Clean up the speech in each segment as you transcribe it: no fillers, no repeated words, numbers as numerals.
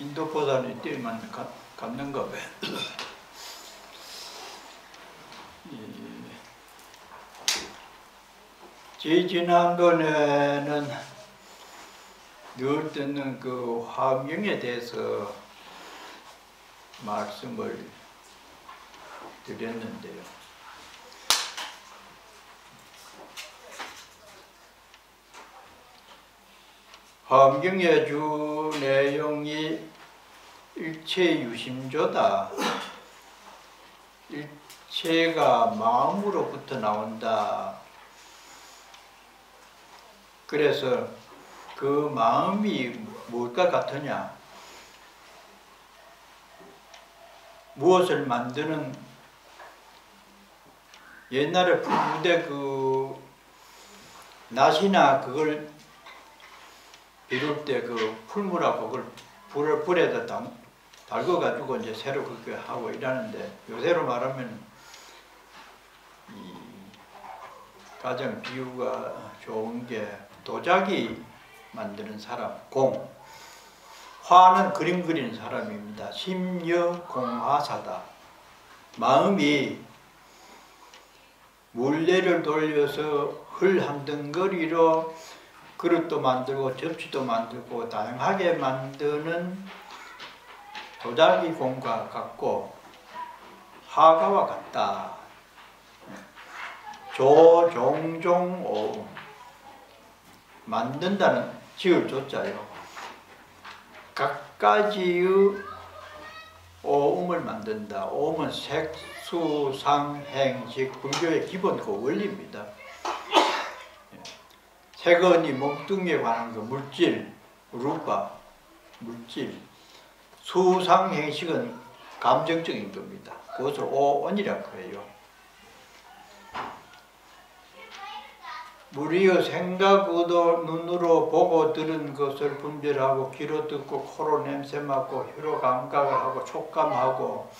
인도보다는 이때만 갖는가 봐. 지난번에는 늘 듣는 그 화엄경에 대해서 말씀을 드렸는데요. 화엄경의 주 내용이 일체유심조다. 일체가 마음으로부터 나온다. 그래서 그 마음이 뭘까 같으냐? 무엇을 만드는, 옛날에 풀무대 그 낫이나 그걸 비룰 때 그 풀무라고 그걸 불에다 달궈가지고 이제 새로 그렇게 하고 이러는데, 요새로 말하면 이 가장 비유가 좋은 게 도자기 만드는 사람, 공. 화는 그림 그리는 사람입니다. 심여공화사다. 마음이 물레를 돌려서 흘 한 덩거리로 그릇도 만들고 접시도 만들고 다양하게 만드는 도자기 공과 같고 화가와 같다. 조종종오, 만든다는 지을 조자요. 각가지의 오음을 만든다. 오음은 색수상행식 불교의 기본 그 원리입니다. 색언이 몸뚱이에 관한 그 물질, 루파, 물질. 수상행식은 감정적인 겁니다. 그것을 오언이라고 해요. 우리의 생각으로 눈으로 보고 들은 것을 분별하고 귀로 듣고 코로 냄새 맡고 혀로 감각을 하고 촉감하고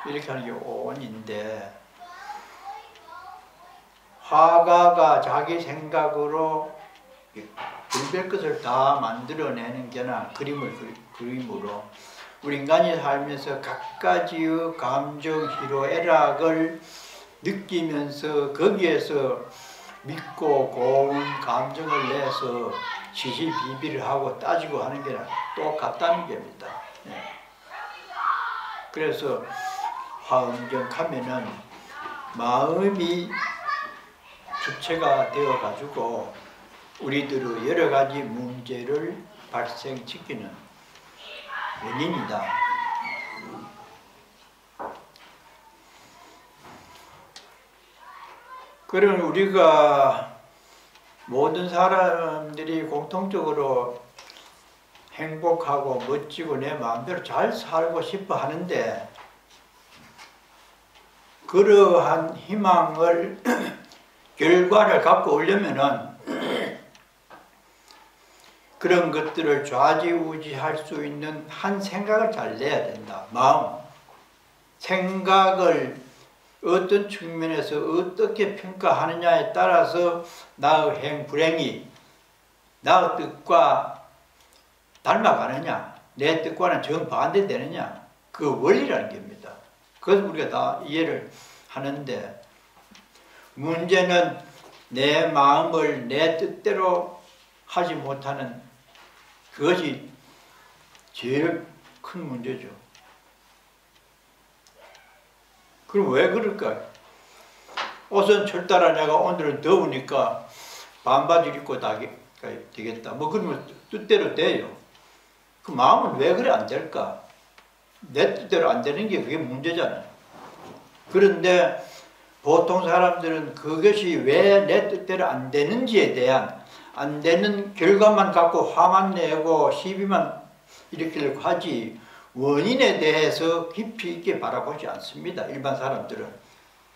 이렇게 하는 게 오언인데, 화가가 자기 생각으로 분별 것을 다 만들어내는 게나 그림으로 우리 인간이 살면서 각가지의 감정, 희로, 애락을 느끼면서 거기에서 믿고 고운 감정을 내서 시시비비를 하고 따지고 하는 게 똑같다는 겁니다. 그래서 화엄경 하면은 마음이 주체가 되어가지고 우리들의 여러 가지 문제를 발생시키는 원인이다. 그런 우리가 모든 사람들이 공통적으로 행복하고 멋지고 내 마음대로 잘 살고 싶어 하는데, 그러한 희망을 결과를 갖고 오려면은 그런 것들을 좌지우지할 수 있는 한 생각을 잘 내야 된다. 마음. 생각을 어떤 측면에서 어떻게 평가하느냐에 따라서 나의 행, 불행이 나의 뜻과 닮아가느냐, 내 뜻과는 정반대되느냐, 그 원리라는 겁니다. 그것을 우리가 다 이해를 하는데, 문제는 내 마음을 내 뜻대로 하지 못하는 그것이 제일 큰 문제죠. 그럼 왜 그럴까요? 옷은 철따라 내가 오늘은 더우니까 반바지를 입고 되겠다. 뭐 그러면 뜻대로 돼요. 그 마음은 왜 그래 안 될까? 내 뜻대로 안 되는 게 그게 문제잖아요. 그런데 보통 사람들은 그것이 왜 내 뜻대로 안 되는지에 대한, 안 되는 결과만 갖고 화만 내고 시비만 일으키려고 하지, 원인에 대해서 깊이 있게 바라보지 않습니다. 일반 사람들은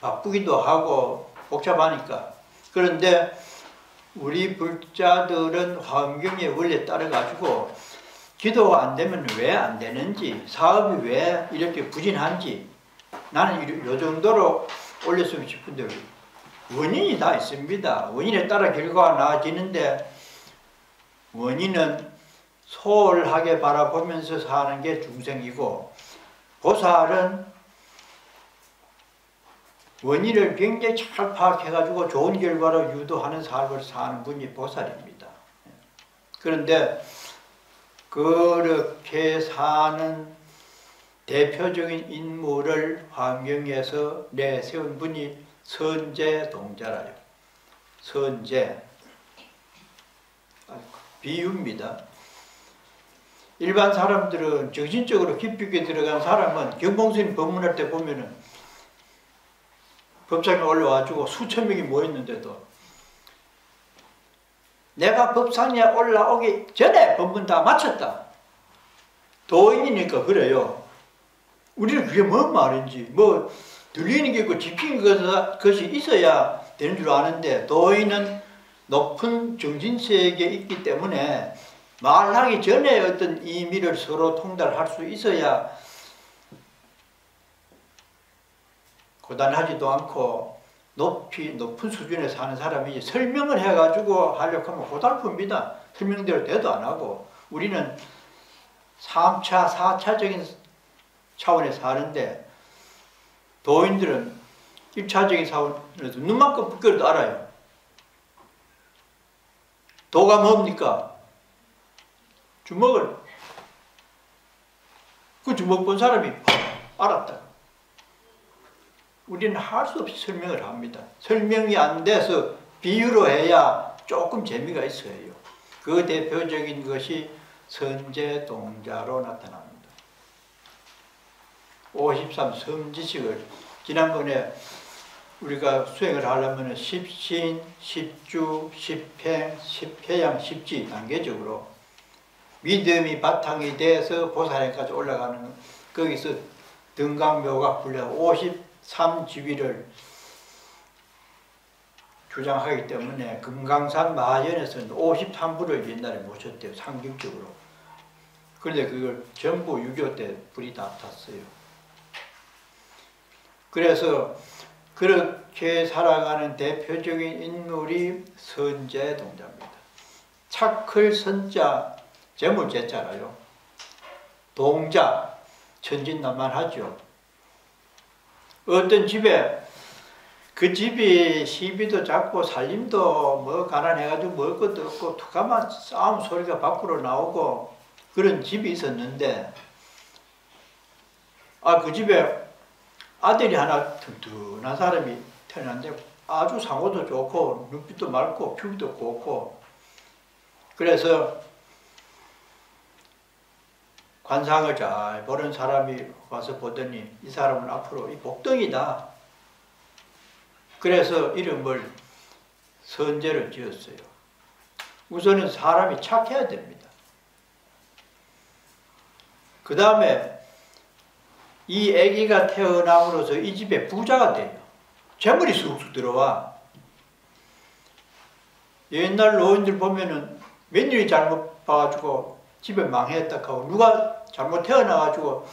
바쁘기도 하고 복잡하니까. 그런데 우리 불자들은 화엄경의 원리에 따라 가지고 기도가 안 되면 왜 안 되는지, 사업이 왜 이렇게 부진한지, 나는 요 정도로 올렸으면 싶은데 원인이 다 있습니다. 원인에 따라 결과가 나아지는데, 원인은 소홀하게 바라보면서 사는 게 중생이고, 보살은 원인을 굉장히 잘 파악해가지고 좋은 결과를 유도하는 삶을 사는 분이 보살입니다. 그런데 그렇게 사는 대표적인 인물을 환경에서 내세운 분이 선제동자라요. 선제. 비유입니다. 일반 사람들은 정신적으로 깊이 있게 들어간 사람은 경봉스님 법문할 때 보면은 법상에 올라와가지고 수천 명이 모였는데도 내가 법상에 올라오기 전에 법문 다 마쳤다. 도인이니까 그래요. 우리는 그게 뭔 말인지, 뭐 들리는 게 있고 지키는 것이 있어야 되는 줄 아는데, 도인은 높은 정신세계에 있기 때문에 말하기 전에 어떤 의미를 서로 통달할 수 있어야 고단하지도 않고 높은 수준에 사는 사람이 설명을 해가지고 하려고 하면 고달픕니다. 설명대로 대도 안 하고. 우리는 3차, 4차적인 차원에 사는데 도인들은 1차적인 차원에서 눈만큼 부끄러도 알아요. 도가 뭡니까? 주먹을, 그 주먹 본 사람이 알았다. 우리는 할 수 없이 설명을 합니다. 설명이 안 돼서 비유로 해야 조금 재미가 있어요. 그 대표적인 것이 선제동자로 나타납니다. 53 섬지식을 지난번에 우리가 수행을 하려면 십신, 십주, 십행, 십회양, 십지 단계적으로 믿음이 바탕이 돼서 보살행까지 올라가는, 거기서 등강묘가 불려 53지위를 주장하기 때문에 금강산 마하연에서는 53부를 옛날에 모셨대요. 상징적으로. 그런데 그걸 전부 6.25 때 불이 다 탔어요. 그래서 그렇게 살아가는 대표적인 인물이 선제동자입니다. 착클 선자, 재물제자라요. 동자, 천진난만하죠. 어떤 집에, 그 집이 시비도 작고 살림도 뭐 가난해가지고 먹을 것도 없고 툭하면 싸움 소리가 밖으로 나오고 그런 집이 있었는데, 그 집에 아들이 하나 튼튼한 사람이 태어났는데 아주 상호도 좋고 눈빛도 맑고 피부도 곱고, 그래서 관상을 잘 보는 사람이 와서 보더니 이 사람은 앞으로 이 복덩이다. 그래서 이름을 선제를 지었어요. 우선은 사람이 착해야 됩니다. 그 다음에 이 아기가 태어남으로써 이 집에 부자가 돼요. 재물이 쑥쑥 들어와. 옛날 노인들 보면은 며느리 잘못 봐가지고 집에 망했다 하고, 누가 잘못 태어나가지고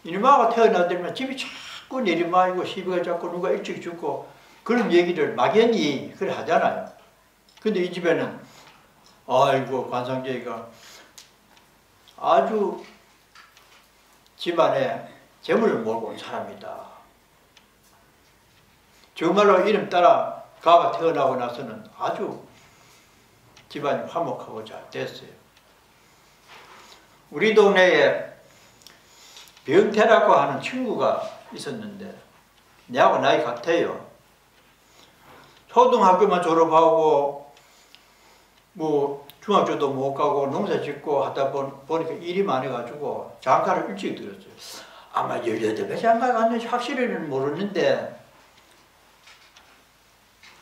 이놈아가 태어나들면 집이 자꾸 내리막이고 시비가 자꾸 누가 일찍 죽고 그런 얘기를 막연히 그래 하잖아요. 근데 이 집에는 아이고 관상제이가 아주 집안에 재물을 몰고 온 사람이다. 정말로 이름 따라 가가 태어나고 나서는 아주 집안이 화목하고 잘 됐어요. 우리 동네에 병태라고 하는 친구가 있었는데 내하고 나이 같아요. 초등학교만 졸업하고 뭐 중학교도 못 가고 농사 짓고 하다 보니까 일이 많아가지고 장가를 일찍 들었어요. 아마 18에 장가 갔는지 확실히는 모르는데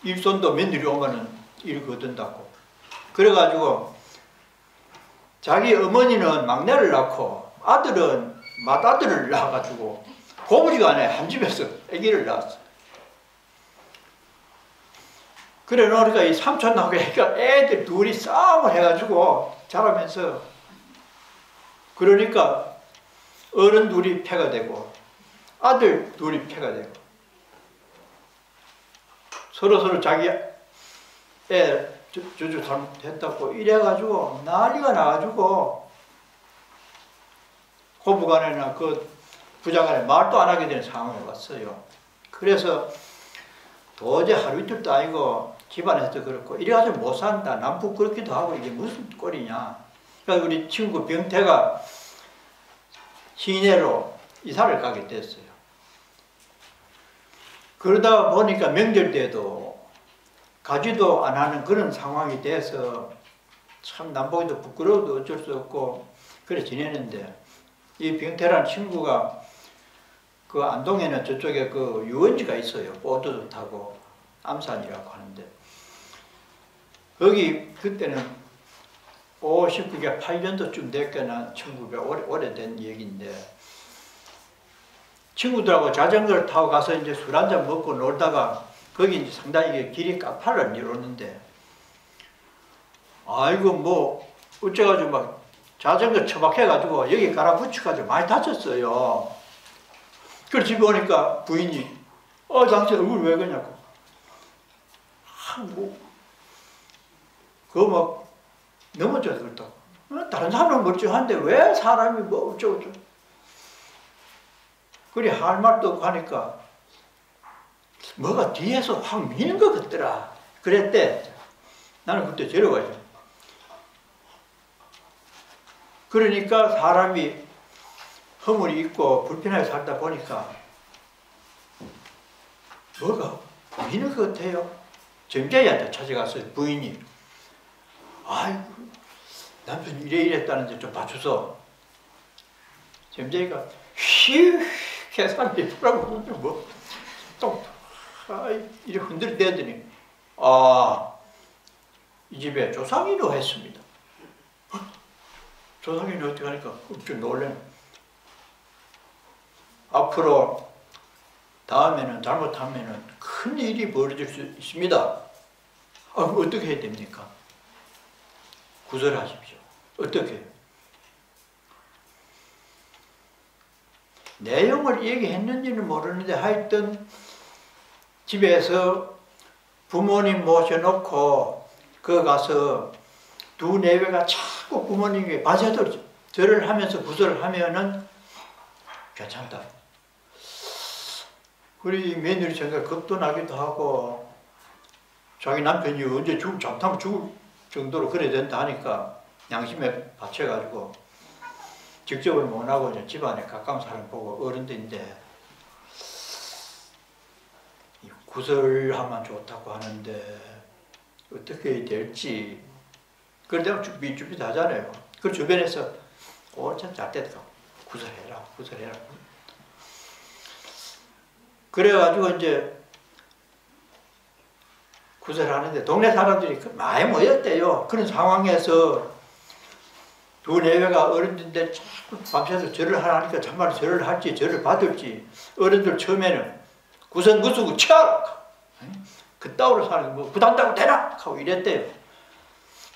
일손도 며느리 오면은 일 거둔다고. 그래가지고 자기 어머니는 막내를 낳고 아들은 맏아들을 낳아가지고 고부지간에 한 집에서 아기를 낳았어. 그래 놓으니까 이 삼촌하고 애들 둘이 싸움을 해가지고 자라면서, 그러니까 어른 둘이 패가 되고 아들 둘이 패가 되고 서로 자기 애 저주 잘못했다고 이래가지고 난리가 나가지고 고부간에나 그 부자간에 말도 안 하게 되는 상황에 왔어요. 그래서 도저히 하루 이틀도 아니고 집안에서도 그렇고 이래가지고 못 산다. 남북 그렇기도 하고 이게 무슨 꼴이냐. 그러니까 우리 친구 병태가 시내로 이사를 가게 됐어요. 그러다 보니까 명절 때도 가지도 안 하는 그런 상황이 돼서 참 남보기도 부끄러워도 어쩔 수 없고 그래 지내는데 이 병태라는 친구가 그 안동에는 저쪽에 그 유원지가 있어요. 보트도 타고 암산이라고 하는데 거기 그때는 59개 8년도쯤 됐거나 1900 오래된 얘기인데 친구들하고 자전거를 타고 가서 이제 술 한잔 먹고 놀다가 거기 이제 상당히 길이 까파를 이루는데 아이고 뭐 어째가지고 막 자전거 처박혀가지고 여기 갈아붙여가지고 많이 다쳤어요. 그래서 집에 오니까 부인이 당신 얼굴 왜 그러냐고. 그거 막 넘어져서 그렇다고. 다른 사람은 멀쩡한데 왜 사람이 뭐 어쩌고저쩌고. 그래 할 말도 없고 하니까 뭐가 뒤에서 확 미는 것 같더라. 그랬대. 나는 그때 데려가죠. 그러니까 사람이 허물이 있고 불편하게 살다 보니까 뭐가 미는 것 같아요. 점쟁이한테 찾아갔어요. 부인이. 아이고 남편이 이랬다는데 좀 봐줘서. 점쟁이가 휘 계산기 풀라고 뭐 또 이렇게 흔들대더니 이 집에 조상이로 했습니다. 조상이는 어떻게 하니까 좀 놀래는. 앞으로 다음에는 잘못하면 큰 일이 벌어질 수 있습니다. 어떻게 해야 됩니까? 구설하십시오. 어떻게? 내용을 얘기했는지는 모르는데 하여튼 집에서 부모님 모셔놓고 그 가서 두 내외가 자꾸 부모님에게 맞아들죠. 절을 하면서 구설을 하면은 괜찮다. 우리 며느리 생각 겁도 나기도 하고 자기 남편이 언제 잠타면 죽을 정도로 그래야 된다 하니까 양심에 받쳐가지고 직접은 못하고 이제 집안에 가까운 사람 보고 어른들인데 구설하면 좋다고 하는데 어떻게 해야 될지 그러다 쭈삣쭈삣 하잖아요. 그 주변에서 참 잘됐다. 구설해라. 그래가지고 이제 구설하는데 동네 사람들이 많이 모였대요. 그런 상황에서 두 내외가 어른들인데 자꾸 밤새서 절을 하니까 참말로 절을 할지 절을 받을지 어른들 처음에는 구성구수고 치아라! 그따위로 사는 뭐 부담다고 되나? 하고 이랬대요.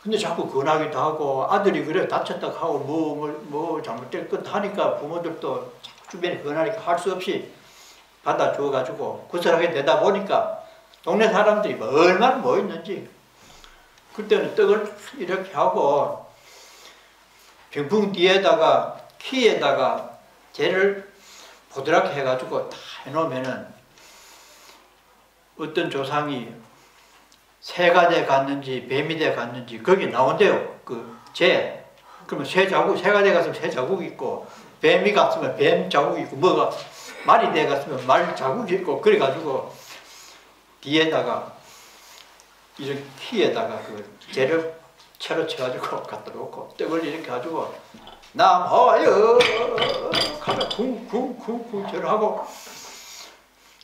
근데 자꾸 권하기도 하고 아들이 그래 다쳤다고 하고 뭐 잘못될 것 하니까 부모들도 자꾸 주변에 권하니까 할 수 없이 받아줘가지고 구설하게 되다 보니까 동네 사람들이 뭐 얼마나 모였는지 그때는 떡을 이렇게 하고 병풍 뒤에다가 키에다가 재를 보드랗게 해가지고 다 해놓으면은 어떤 조상이 새가 돼 갔는지 뱀이 돼 갔는지 거기 나온대요. 그 재. 그러면 새 자국, 새가 돼 갔으면 새 자국이 있고 뱀이 갔으면 뱀 자국이 있고 뭐가 말이 돼 갔으면 말 자국이 있고 그래가지고 뒤에다가 이런 키에다가 그 재를 채로 쳐가지고 갖다 놓고 떡을 이렇게 가지고 남하여 가면 쿵쿵쿵쿵 절을 하고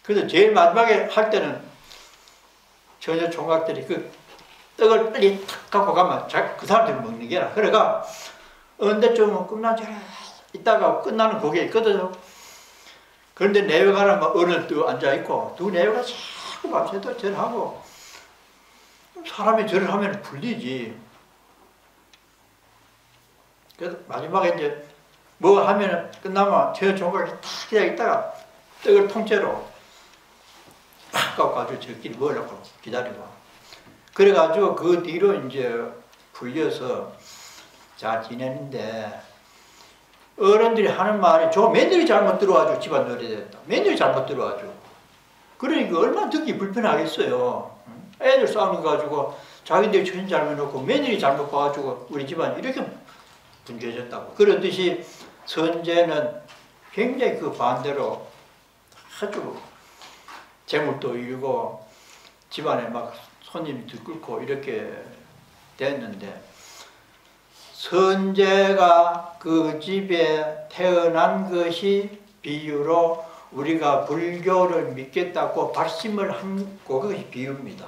그래서 제일 마지막에 할 때는 전혀 총각들이 그 떡을 빨리 탁 갖고 가면 그 사람들이 먹는 게라. 그래가 언제쯤 끝난 줄 이따가 끝나는 곡이 있거든요. 그런데 내외가는 막 어른들 또 앉아있고 두 내외가 자꾸 밤새도록 절을 하고 사람이 절을 하면 불리지. 그래서 마지막에 이제 뭐 하면 끝나면 저 총각이 탁 그냥 있다가 떡을 통째로 딱 갖고 가지고 저끼리 먹으려고 기다리고 그래가지고 그 뒤로 이제 풀려서 잘 지내는데 어른들이 하는 말이 저 며느리 잘못 들어와가지고 집안 노래됐다. 며느리 잘못 들어와가지고. 그러니까 얼마나 듣기 불편하겠어요. 애들 싸우는 거 가지고 자기들 처신 잘못 놓고 며느리 잘못 봐가지고 우리 집안 이렇게 분주해졌다고. 그러듯이 선제는 굉장히 그 반대로 아주 재물도 일고 집안에 막 손님이 들끓고 이렇게 됐는데 선제가 그 집에 태어난 것이 비유로 우리가 불교를 믿겠다고 발심을 한 그것이 비유입니다.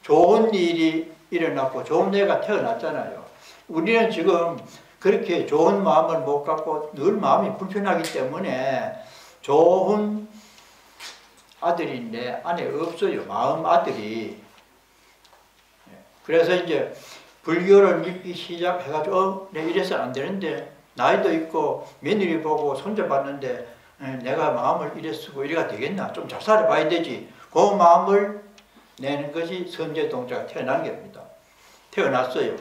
좋은 일이 일어났고 좋은 애가 태어났잖아요. 우리는 지금 그렇게 좋은 마음을 못 갖고 늘 마음이 불편하기 때문에 좋은 아들이 내 안에 없어요. 마음 아들이. 그래서 이제 불교를 믿기 시작해가지고 내가 이래서는 안 되는데 나이도 있고 며느리 보고 손자 봤는데 내가 마음을 이래 쓰고 이래가 되겠나? 좀 잘 살아봐야 되지. 그 마음을 내는 것이 선제 동자가 태어난 겁니다. 태어났어요.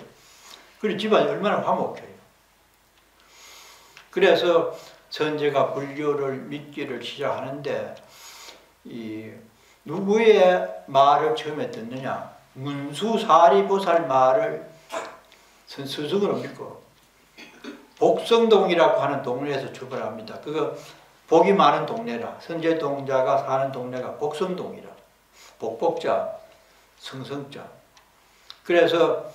그리고 집안이 얼마나 화목해요. 그래서 선제가 불교를 믿기를 시작하는데 이 누구의 말을 처음에 듣느냐? 문수사리보살 말을 스승으로 믿고 복성동이라고 하는 동네에서 출발합니다. 그거 복이 많은 동네라. 선제동자가 사는 동네가 복성동이라. 복복자, 성성자. 그래서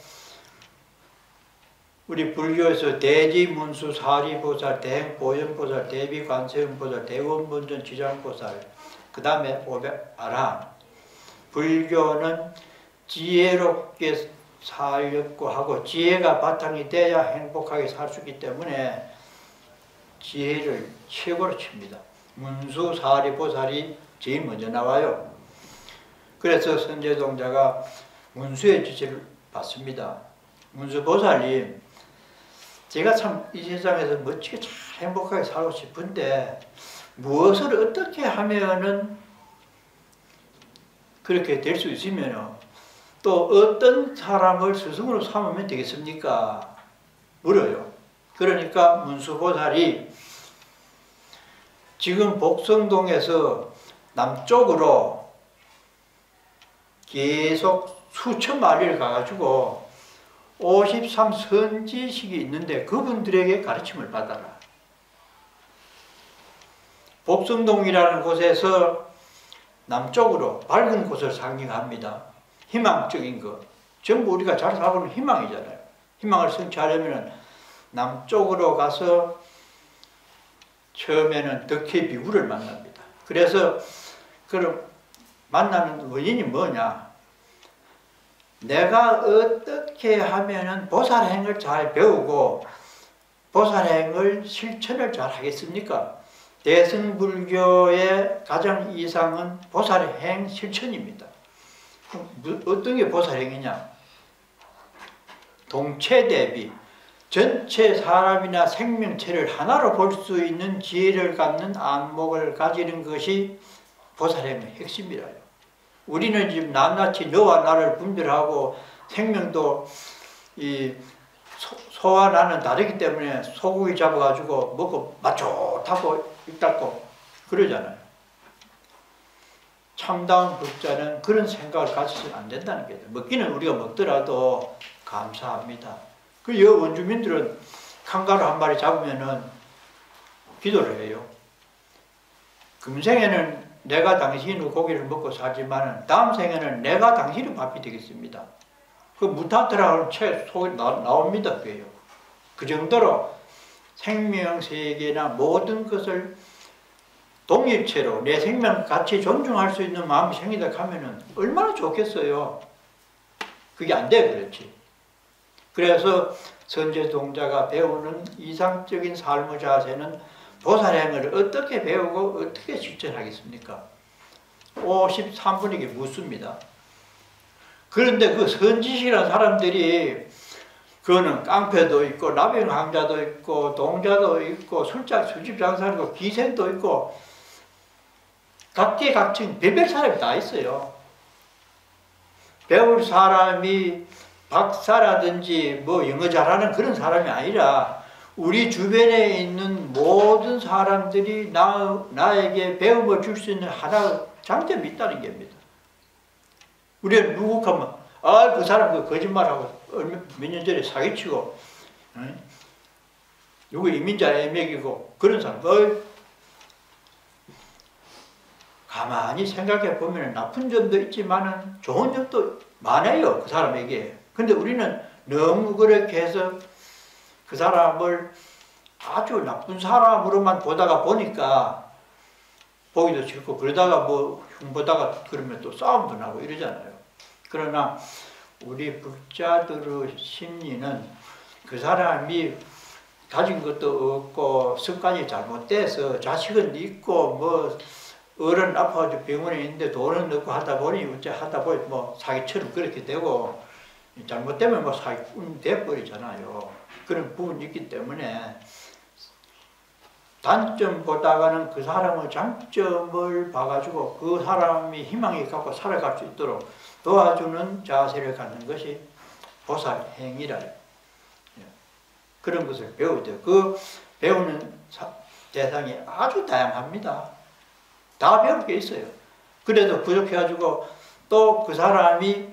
우리 불교에서 대지문수 사리보살, 대행보현보살, 대비관세음보살, 대원본전 지장보살, 그 다음에 오백아란. 불교는 지혜롭게 살려고 하고 지혜가 바탕이 돼야 행복하게 살 수 있기 때문에 지혜를 최고로 칩니다. 문수 사리보살이 제일 먼저 나와요. 그래서 선제동자가 문수의 지시를 받습니다. 문수보살님, 제가 참 이 세상에서 멋지게 잘 행복하게 살고 싶은데 무엇을 어떻게 하면은 그렇게 될 수 있으면요. 또 어떤 사람을 스승으로 삼으면 되겠습니까? 물어요. 그러니까 문수보살이 지금 복성동에서 남쪽으로 계속 수천 마리를 가가지고 53선지식이 있는데 그분들에게 가르침을 받아라. 복성동이라는 곳에서 남쪽으로 밝은 곳을 상징합니다. 희망적인 것. 전부 우리가 잘 살고는 희망이잖아요. 희망을 성취하려면 남쪽으로 가서 처음에는 덕혜비구를 만납니다. 그래서 그럼 만나는 원인이 뭐냐? 내가 어떻게 하면은 보살행을 잘 배우고 보살행을 실천을 잘 하겠습니까? 대승불교의 가장 이상은 보살행 실천입니다. 어떤 게 보살행이냐? 동체대비, 전체 사람이나 생명체를 하나로 볼 수 있는 지혜를 갖는 안목을 가지는 것이 보살행의 핵심이라요. 우리는 지금 낱낱이 너와 나를 분별하고 생명도 이 소와 나는 다르기 때문에 소고기 잡아가지고 먹고 맛 좋다고 입 닫고 그러잖아요. 참다운 불자는 그런 생각을 가지서는 안 된다는 거예요. 먹기는 우리가 먹더라도 감사합니다. 그 원주민들은 칸가루 한 마리 잡으면은 기도를 해요. 금생에는 내가 당신의 고기를 먹고 살지만 다음 생에는 내가 당신의 밥이 되겠습니다. 그 무타트라는 책 속에 나옵니다. 그게요. 그 정도로 생명세계나 모든 것을 동일체로 내 생명 같이 존중할 수 있는 마음이 생기다 하면은 얼마나 좋겠어요. 그게 안 돼, 그렇지. 그래서 선제동자가 배우는 이상적인 삶의 자세는 보살행을 어떻게 배우고 어떻게 실천하겠습니까? 53분에게 묻습니다. 그런데 그 선지식이라는 사람들이 그거는 깡패도 있고 나병강자도 있고 동자도 있고 술집 장사도 있고 기생도 있고 각계각층 별별 사람이 다 있어요. 배울 사람이 박사라든지 뭐 영어 잘하는 그런 사람이 아니라 우리 주변에 있는 모든 사람들이 나에게 배움을 줄 수 있는 하나 장점이 있다는 겁니다. 우리는 누구하면 그 사람 그 거짓말하고 몇 년 전에 사기치고 누구 이민자 애매기고 그런 사람 가만히 생각해 보면 나쁜 점도 있지만은 좋은 점도 많아요, 그 사람에게. 근데 우리는 너무 그렇게 해서 그 사람을 아주 나쁜 사람으로만 보니까 보기도 싫고, 그러다가 뭐 흉보다가 그러면 또 싸움도 나고 이러잖아요. 그러나 우리 불자들의 심리는 그 사람이 가진 것도 없고 습관이 잘못돼서 자식은 있고 뭐 어른 아파가지고 병원에 있는데 돈은 넣고 하다 보니 뭐 사기처럼 그렇게 되고 잘못되면 뭐 사기꾼 돼버리잖아요. 그런 부분이 있기 때문에 단점보다는 그 사람의 장점을 봐가지고 그 사람이 희망이 갖고 살아갈 수 있도록 도와주는 자세를 갖는 것이 보살행위라. 그런 것을 배워야 돼요. 그 배우는 대상이 아주 다양합니다. 다 배울 게 있어요. 그래도 부족해가지고 또 그 사람이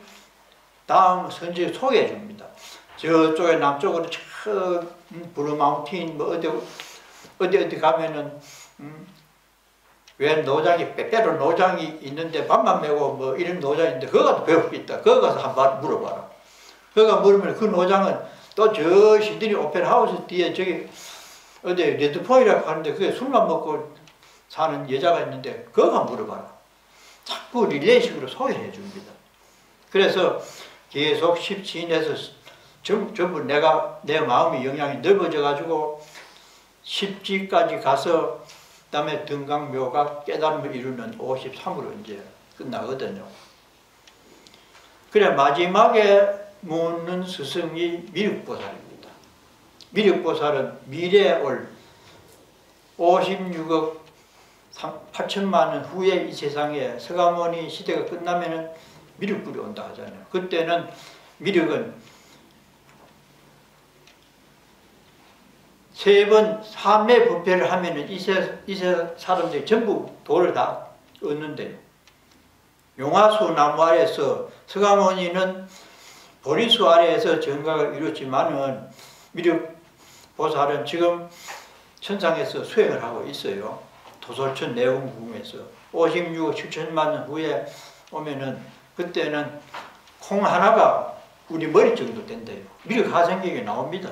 다음 선지를 소개해 줍니다. 저쪽에 남쪽으로 저 브루마운틴 뭐 어디 가면은 왜 노장이 빼빼로 노장이 있는데 밥만 메고 뭐 이런 노장이 있는데 그거 가서 배울 게 있다. 그거 가서 한번 물어봐라. 그거 물으면 그 노장은 또 저 시드니 오페라 하우스 뒤에 저기 어디 레드포이라고 하는데 그게 술만 먹고 사는 여자가 있는데 그거 한번 물어봐라. 자꾸 릴레이식으로 소개를 해줍니다. 그래서 계속 십지인에서 전부 내 마음의 영향이 넓어져 가지고 십지까지 가서 그다음에 등강묘가 깨달음을 이루는 53으로 이제 끝나거든요. 그래 마지막에 묻는 스승이 미륵보살입니다. 미륵보살은 미래에 올 56억 8천만 년 후에 이 세상에 서가모니 시대가 끝나면은 미륵불이 온다 하잖아요. 그때는 미륵은 3번 삼매 부패를 하면은 이 세 사람들이 전부 도를 다 얻는데요. 용화수 나무 아래에서 서가모니는 보리수 아래에서 정각을 이뤘지만은 미륵 보살은 지금 천상에서 수행을 하고 있어요. 도솔천 내원궁에서 56억 7천만 년 후에 오면은 그때는 콩 하나가 우리 머리 정도 된대요. 미륵 하생경에 나옵니다.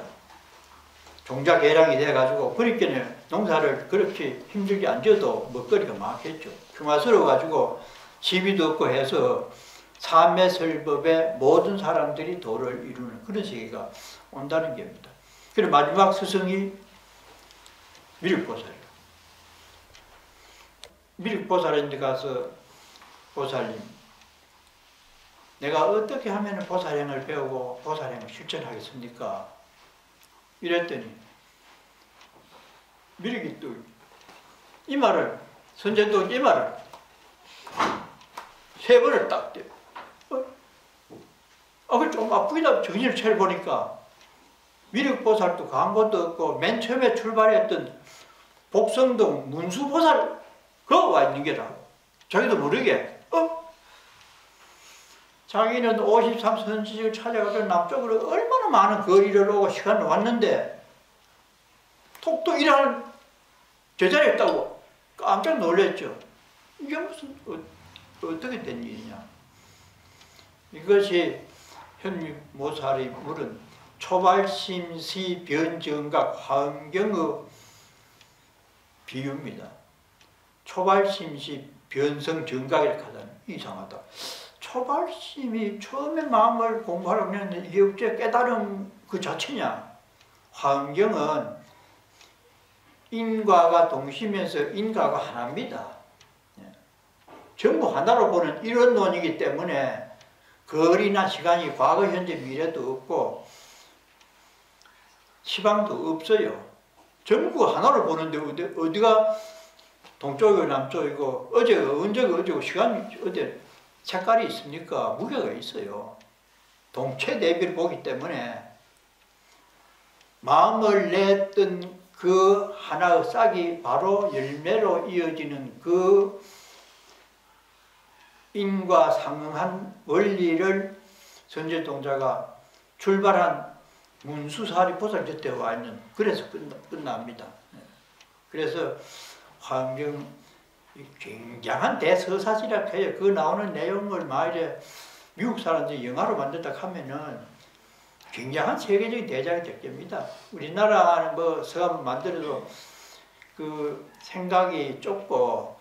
종자개량이 돼가지고 그렇게 농사를 그렇게 힘들게 안 져도 먹거리가 많겠죠. 흉화스러워가지고 시비도 없고 해서 삼매설법에 모든 사람들이 도를 이루는 그런 세계가 온다는 겁니다. 그리고 마지막 스승이 미륵보살이에요. 미륵보살인데 가서 보살님, 내가 어떻게 하면 보살행을 배우고 보살행을 실천하겠습니까? 이랬더니 미륵이 또 이 말을 선제도 이 말을 3번을 딱 대. 그 좀 아프기도 정신을 차려보니까 미륵보살도 광고도 없고 맨 처음에 출발했던 복성동 문수보살 그거 와 있는 게라. 자기도 모르게 자기는 53선지를 찾아가서 남쪽으로 얼마나 많은 거리를 오고 시간을 왔는데 톡톡 일하는 제자리에 있다고 깜짝 놀랐죠. 이게 무슨 어떻게 된 일이냐. 이것이 현미모살이 물은 초발심시 변정각 환경의 비유입니다. 초발심시 변성정각이라고 하다니 이상하다. 초발심이 처음에 마음을 공부하려고 했는데 이게 어째 깨달음 그 자체냐. 환경은 인과가 동시면서 인과가 하나입니다. 전부 하나로 보는 이론론이기 때문에 거리나 시간이 과거, 현재, 미래도 없고 시방도 없어요. 전부 하나로 보는데 어디가 동쪽이고 남쪽이고 어제가 언제고 시간이 어제 색깔이 있습니까? 무게가 있어요. 동체 대비를 보기 때문에 마음을 냈던 그 하나의 싹이 바로 열매로 이어지는 그 인과 상응한 원리를 선제동자가 출발한 문수사리 보살 곁에 와 있는, 그래서 끝납니다. 그래서 환경 굉장한 대서사시라 해요. 그 나오는 내용을 만일에 미국 사람들이 영화로 만들다 하면은 굉장한 세계적인 대작이 될 겁니다. 우리나라는 뭐 서감 만들어도 그 생각이 좁고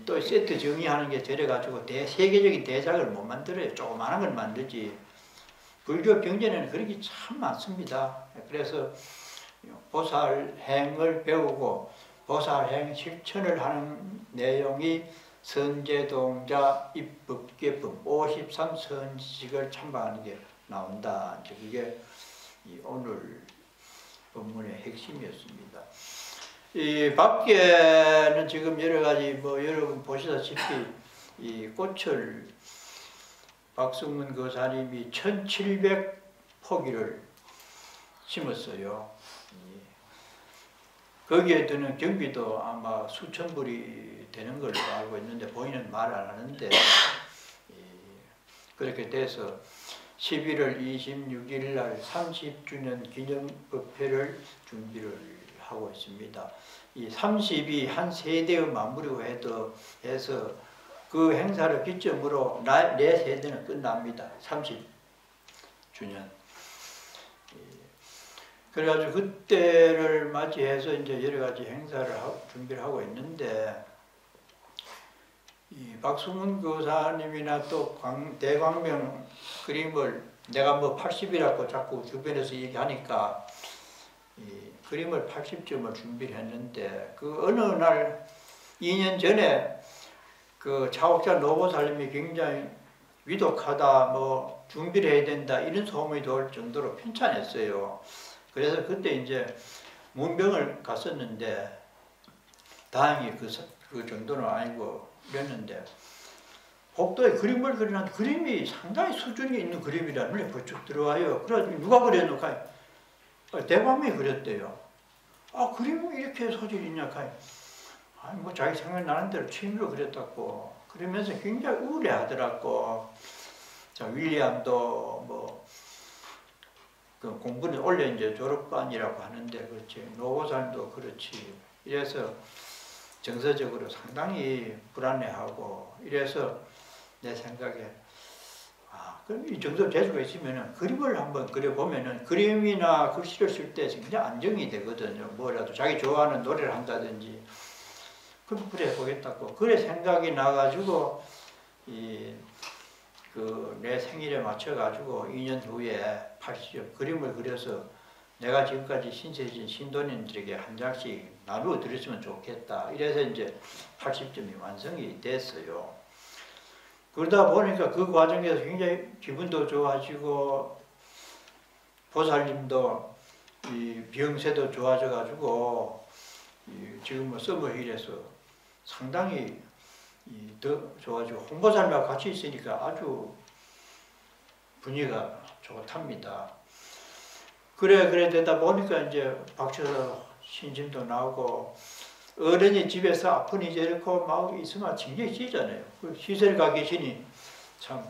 또 세트 정의하는 게 되려가지고 세계적인 대작을 못 만들어요. 조그마한 걸 만들지. 불교 경전에는 그런 게 참 많습니다. 그래서 보살행을 배우고 보살행 실천을 하는 내용이 선제동자 입법계품 53선지식을 참반하는 게 나온다. 그게 오늘 본문의 핵심이었습니다. 이 밖에는 지금 여러 가지 뭐 여러분 보시다시피 이 꽃을 박승문 거사님이 1700포기를 심었어요. 거기에 드는 경비도 아마 수천 불이 되는 걸로 알고 있는데 본인은 말 안 하는데 그렇게 돼서 11월 26일 날 30주년 기념법회를 준비를 하고 있습니다. 이 30이 한 세대의 마무리고 해서 그 행사를 기점으로 내 세대는 끝납니다. 30주년. 그래가지고 그때를 맞이해서 이제 여러 가지 행사를 준비를 하고 있는데, 이 박승문 교사님이나 또 대광명 그림을 내가 뭐 80이라고 자꾸 주변에서 얘기하니까 이 그림을 80점을 준비를 했는데, 그 어느 날 2년 전에 그 차옥자 노보살님이 굉장히 위독하다, 뭐 준비를 해야 된다 이런 소문이 돌 정도로 편찮았어요. 그래서 그때 이제 문병을 갔었는데 다행히 그 정도는 아니고 그랬는데, 복도에 그림을 그리는 그림이 상당히 수준이 있는 그림이라는 눈에 번쩍 들어와요. 그래가지고 누가 그렸노까? 대광명이 그렸대요. 아, 그림이 이렇게 소질이 있냐? 아니, 뭐 자기 생각나는 대로 취미로 그렸다고. 그러면서 굉장히 우울해하더라고. 자, 윌리엄도 뭐 그 공부는 원래 이제 졸업반이라고 하는데 그렇지. 노보살도 그렇지. 이래서 정서적으로 상당히 불안해하고, 이래서 내 생각에 그럼 이 정도 재주가 있으면은 그림을 한번 그려보면은 그림이나 글씨를 쓸 때 굉장히 안정이 되거든요. 뭐라도 자기 좋아하는 노래를 한다든지. 그럼 그래 보겠다고. 그래 생각이 나가지고 내 생일에 맞춰가지고 2년 후에 80점 그림을 그려서 내가 지금까지 신세진 신도님들에게 한 장씩 나누어 드렸으면 좋겠다. 이래서 이제 80점이 완성이 됐어요. 그러다 보니까 그 과정에서 굉장히 기분도 좋아지고 보살님도 이 병세도 좋아져가지고 지금 뭐 서머힐에서 상당히 더 좋아지고 홍보사님하고 같이 있으니까 아주 분위기가 좋답니다. 그래 되다 보니까 이제 박쳐서 신심도 나오고, 어른이 집에서 아프니 저렇고 막 있으면 굉장히 찌잖아요. 시설 가 계시니 참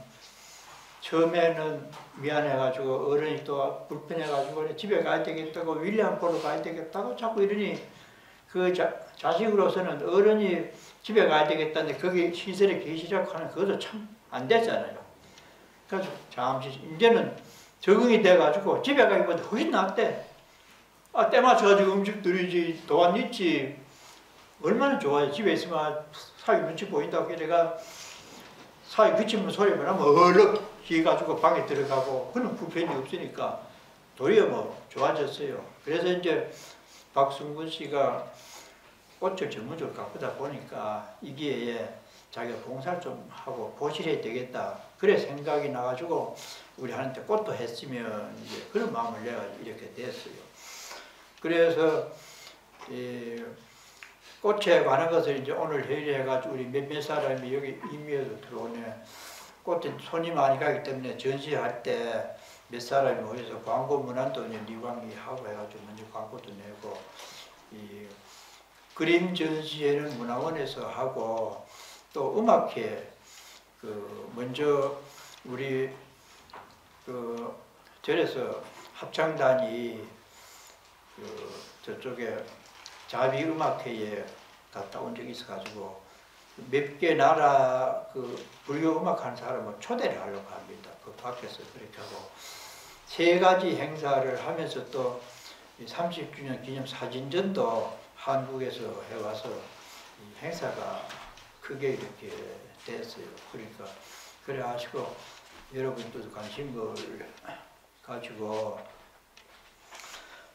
처음에는 미안해가지고 어른이 또 불편해가지고 집에 가야 되겠다고, 윌리엄 보러 가야 되겠다고 자꾸 이러니 그 자식으로서는 어른이 집에 가야 되겠다는데 거기 시설에 계시라고 하는 그것도 참 안 되잖아요. 그래서 잠시 이제는 적응이 돼가지고 집에 가기보다 훨씬 낫대. 때 맞춰가지고 음식 드리지, 도안 있지. 얼마나 좋아요. 집에 있으면 사위 눈치 보인다고. 내가 사위 그치면 소리만 하면 얼른 기가지고 방에 들어가고, 그런 불편이 없으니까 도리어 뭐 좋아졌어요. 그래서 이제 박승근 씨가 꽃을 전문적으로 가꾸다 보니까 이 기회에 자기가 봉사를 좀 하고 보실해야 되겠다. 그래 생각이 나가지고 우리한테 꽃도 했으면 이제 그런 마음을 내가 이렇게 됐어요. 그래서 꽃에 관한 것을 이제 오늘 회의를 해가지고 우리 몇몇 사람이 여기 임의에도 들어오네. 꽃에 손이 많이 가기 때문에 전시할 때 몇 사람이 모여서 광고 문안도 이제 리광이 하고 해가지고 먼저 광고도 내고, 이 그림 전시회는 문화원에서 하고, 또 음악회 먼저 우리 절에서 합창단이 저쪽에 자비음악회에 갔다 온 적이 있어가지고 몇 개 나라 불교 음악하는 사람을 초대를 하려고 합니다. 그 밖에서 그렇게 하고 3가지 행사를 하면서 또 30주년 기념 사진전도 한국에서 해와서 이 행사가 크게 이렇게 됐어요. 그러니까 그래 하시고 여러분들도 관심을 가지고,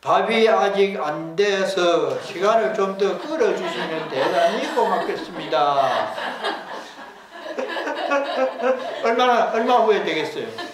밥이 아직 안 돼서 시간을 좀 더 끌어주시면 대단히 고맙겠습니다. 얼마 후에 되겠어요?